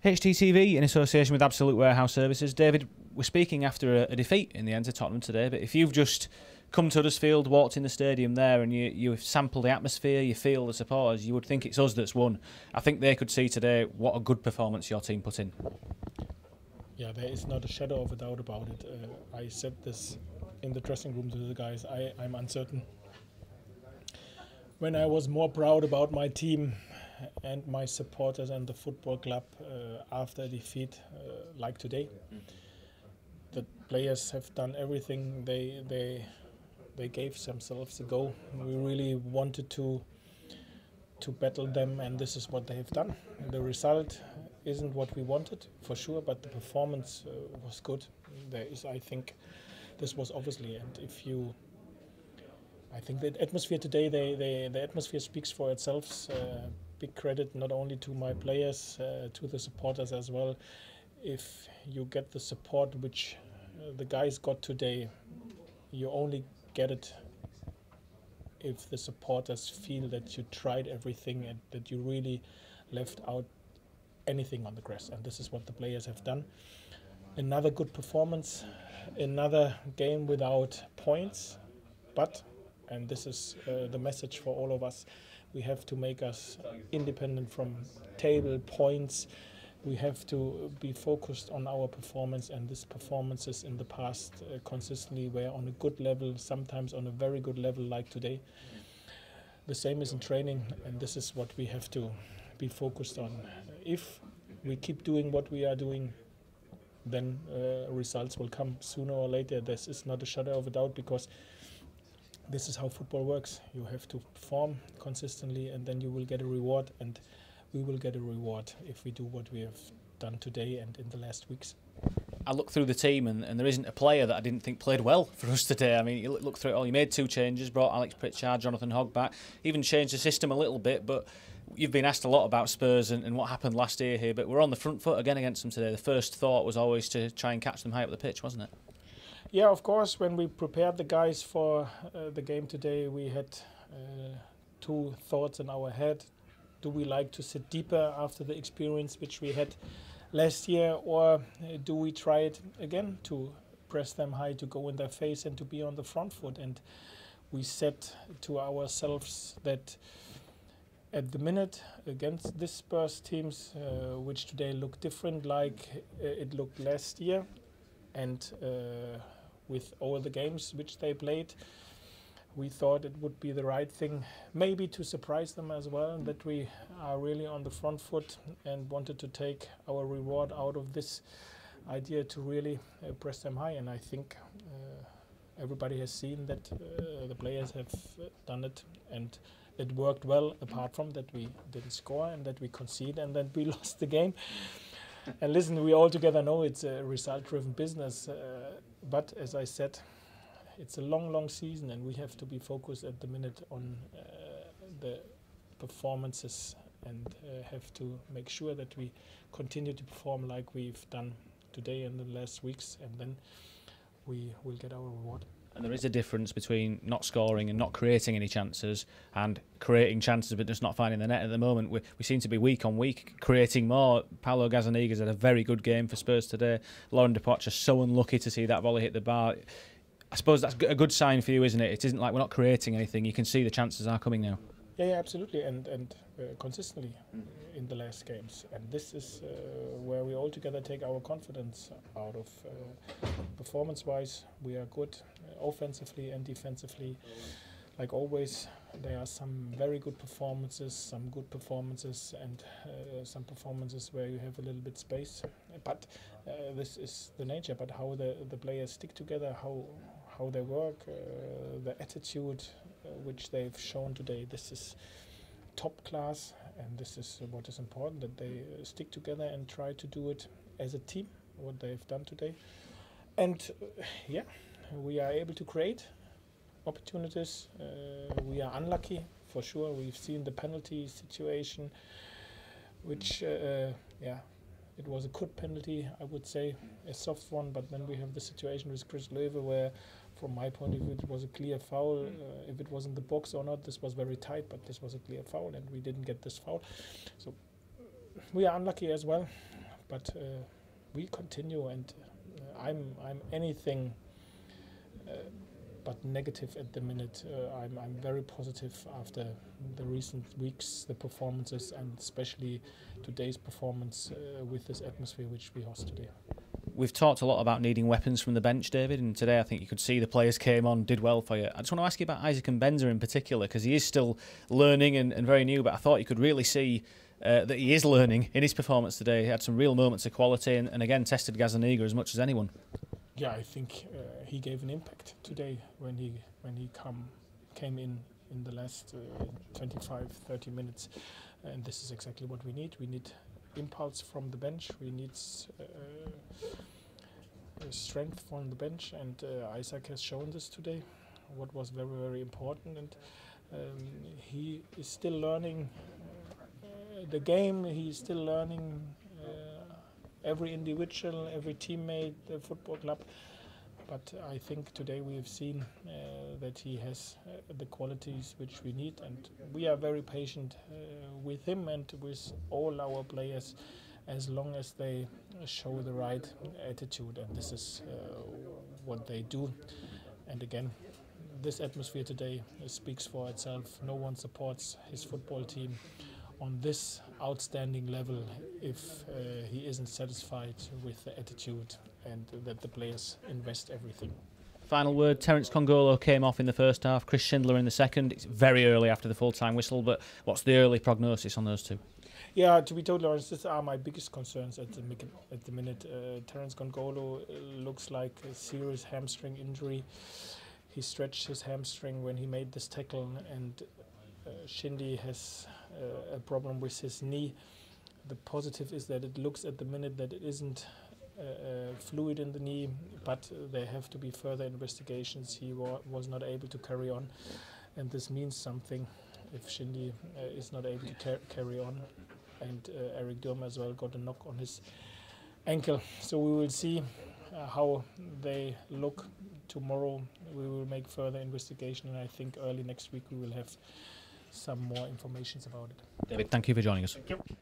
HTTV in association with Absolute Warehouse Services. David, we're speaking after a defeat in the end of Tottenham today, but if you've just come to Huddersfield, walked in the stadium there and you sample the atmosphere, you feel the supporters, you would think it's us that's won. I think they could see today what a good performance your team put in. Yeah, there is not a shadow of a doubt about it. I said this in the dressing room to the guys. I'm uncertain. When I was more proud about my team and my supporters and the football club after a defeat like today, the players have done everything they gave themselves a go. We really wanted to battle them, and this is what they have done. The result isn't what we wanted, for sure, but the performance was good. I think this was obviously, and I think the atmosphere today, the atmosphere speaks for itself. Big credit not only to my players, to the supporters as well. If you get the support which the guys got today, you only get it if the supporters feel that you tried everything and that you really left out anything on the grass, and this is what the players have done. Another good performance, another game without points, but, and this is the message for all of us, we have to make us independent from table points. We have to be focused on our performance, and these performances in the past consistently were on a good level, sometimes on a very good level like today. The same is in training, and this is what we have to be focused on. If we keep doing what we are doing, then results will come sooner or later. This is not a shadow of a doubt, because this is how football works. You have to perform consistently, and then you will get a reward, and we will get a reward if we do what we have done today and in the last weeks. I look through the team and there isn't a player that I didn't think played well for us today. I mean, you look through it all. You made 2 changes, brought Alex Pritchard, Jonathan Hogg back, even changed the system a little bit, but you've been asked a lot about Spurs and what happened last year here, but we're on the front foot again against them today. The first thought was always to try and catch them high up the pitch, wasn't it? Yeah, of course. When we prepared the guys for the game today, we had 2 thoughts in our head. Do we like to sit deeper after the experience which we had last year, or do we try it again to press them high, to go in their face and to be on the front foot? And we said to ourselves that at the minute against this Spurs teams, which today look different like it looked last year, and with all the games which they played, we thought it would be the right thing maybe to surprise them as well, that we are really on the front foot and wanted to take our reward out of this idea to really press them high. And I think everybody has seen that the players have done it, and it worked well, apart from that we didn't score and that we conceded and that we lost the game. And listen, we all together know it's a result-driven business, but as I said, it's a long season, and we have to be focused at the minute on the performances, and have to make sure that we continue to perform like we've done today and the last weeks, and then we will get our reward. And there is a difference between not scoring and not creating any chances, and creating chances but just not finding the net at the moment. We seem to be week on week creating more. Paulo Gazzaniga's had a very good game for Spurs today. Lauren Depoitre's so unlucky to see that volley hit the bar. I suppose that's a good sign for you, isn't it? It isn't like we're not creating anything. You can see the chances are coming now. Yeah, absolutely, and consistently in the last games. And this is where we all together take our confidence out of. Performance-wise, we are good offensively and defensively. Like always, there are some very good performances, some good performances, and some performances where you have a little bit space. But this is the nature. But how the players stick together, how they work, the attitude which they've shown today, this is top class, and this is what is important, that they stick together and try to do it as a team, what they've done today. And yeah, we are able to create opportunities. We are unlucky, for sure. We've seen the penalty situation, which, yeah, it was a good penalty, I would say, a soft one, but then we have the situation with Chris Löwe where, from my point of view, it was a clear foul. If it was in the box or not, this was very tight, but this was a clear foul, and we didn't get this foul. So we are unlucky as well, but we continue, and I'm anything but negative at the minute. I'm very positive after the recent weeks, the performances, and especially today's performance with this atmosphere which we host today. We've talked a lot about needing weapons from the bench, David, and today I think you could see the players came on, did well for you. I just want to ask you about Isaac Mbenza in particular, because he is still learning and very new, but I thought you could really see that he is learning in his performance today. He had some real moments of quality and again tested Gazzaniga as much as anyone. Yeah, I think he gave an impact today when he came in the last 25-30 minutes, and this is exactly what we need. We need impulse from the bench. We need strength from the bench, and Isaac has shown this today. What was very, very important, and he is still learning the game. He's still learning every individual, every teammate, the football club. But I think today we have seen that he has the qualities which we need, and we are very patient with him and with all our players as long as they show the right attitude, and this is what they do. And again, this atmosphere today speaks for itself. No one supports his football team on this outstanding level if he isn't satisfied with the attitude and that the players invest everything. Final word, Terence Congolo came off in the first half, Chris Schindler in the second. It's very early after the full-time whistle, but what's the early prognosis on those two? Yeah, to be totally honest, these are my biggest concerns at the minute. Terence Congolo looks like a serious hamstring injury. He stretched his hamstring when he made this tackle, and Shindy has a problem with his knee. The positive is that it looks at the minute that it isn't fluid in the knee, but there have to be further investigations. He was not able to carry on, and this means something if Shindy is not able to carry on. And Eric Durm as well got a knock on his ankle. So we will see how they look tomorrow. We will make further investigation, and I think early next week we will have some more information about it. David, thank you for joining us. Thank you.